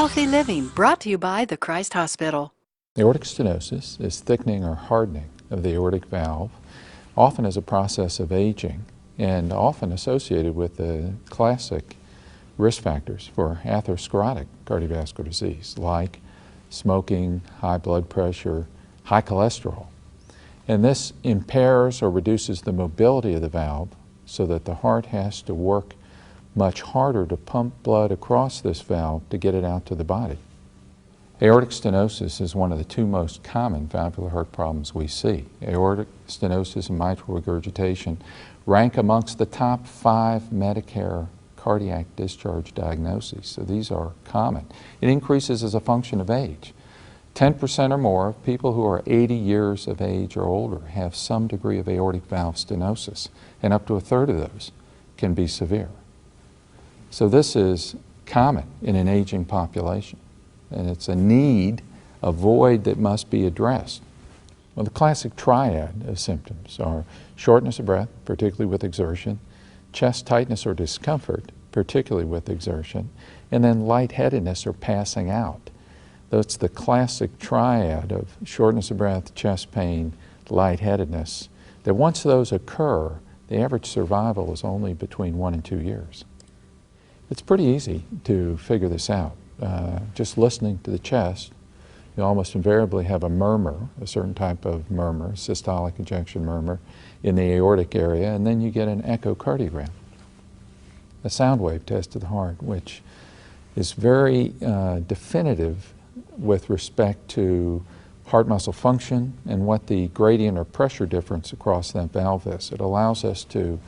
Healthy Living, brought to you by the Christ Hospital. Aortic stenosis is thickening or hardening of the aortic valve, often as a process of aging and often associated with the classic risk factors for atherosclerotic cardiovascular disease like smoking, high blood pressure, high cholesterol. And this impairs or reduces the mobility of the valve so that the heart has to work much harder to pump blood across this valve to get it out to the body. Aortic stenosis is one of the two most common valvular heart problems we see. Aortic stenosis and mitral regurgitation rank amongst the top 5 Medicare cardiac discharge diagnoses, so these are common. It increases as a function of age. 10% or more of people who are 80 years of age or older have some degree of aortic valve stenosis, and up to a third of those can be severe. So this is common in an aging population, and it's a need, a void that must be addressed. Well, the classic triad of symptoms are shortness of breath, particularly with exertion, chest tightness or discomfort, particularly with exertion, and then lightheadedness or passing out. That's the classic triad of shortness of breath, chest pain, lightheadedness, that once those occur, the average survival is only between 1 and 2 years. It's pretty easy to figure this out. Just listening to the chest, you almost invariably have a murmur, a certain type of murmur, systolic ejection murmur, in the aortic area, and then you get an echocardiogram, a sound wave test of the heart, which is very definitive with respect to heart muscle function and what the gradient or pressure difference across that valve is. It allows us to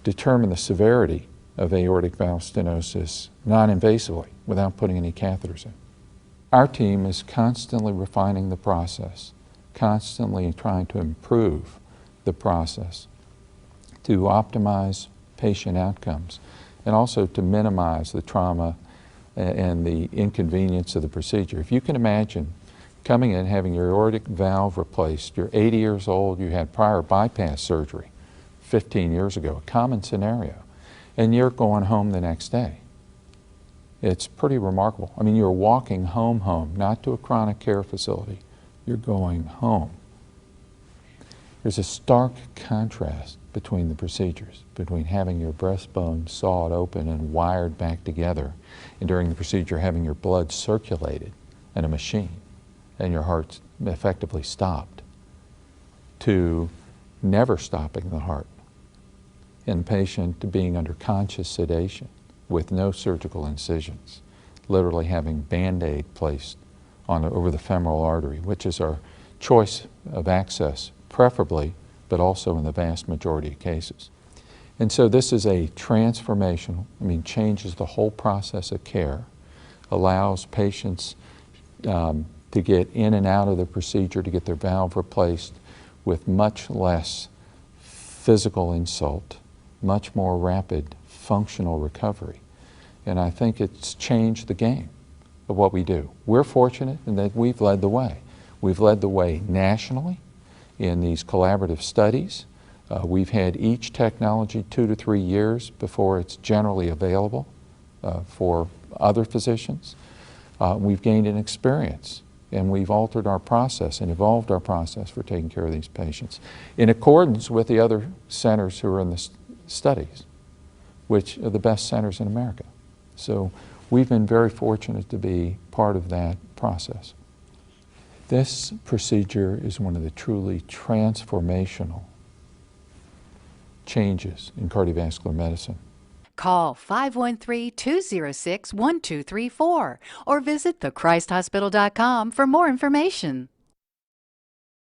determine the severity of aortic valve stenosis non-invasively without putting any catheters in. Our team is constantly refining the process, constantly trying to improve the process to optimize patient outcomes and also to minimize the trauma and the inconvenience of the procedure. If you can imagine coming in, having your aortic valve replaced, you're 80 years old, you had prior bypass surgery 15 years ago, a common scenario, and you're going home the next day. It's pretty remarkable. I mean, you're walking home, not to a chronic care facility. You're going home. There's a stark contrast between the procedures, between having your breastbone sawed open and wired back together, and during the procedure having your blood circulated in a machine and your heart effectively stopped, to never stopping the heart and the patient being under conscious sedation with no surgical incisions, literally having Band-Aid placed over the femoral artery, which is our choice of access, preferably, but also in the vast majority of cases. And so this is a transformational, changes the whole process of care, allows patients to get in and out of the procedure, to get their valve replaced with much less physical insult, much more rapid functional recovery. And I think it's changed the game of what we do. We're fortunate in that we've led the way. We've led the way nationally in these collaborative studies. We've had each technology 2 to 3 years before it's generally available for other physicians. We've gained an experience, and we've altered our process and evolved our process for taking care of these patients in accordance with the other centers who are in the studies, which are the best centers in America. So we've been very fortunate to be part of that process. This procedure is one of the truly transformational changes in cardiovascular medicine. Call 513-206-1234 or visit thechristhospital.com for more information.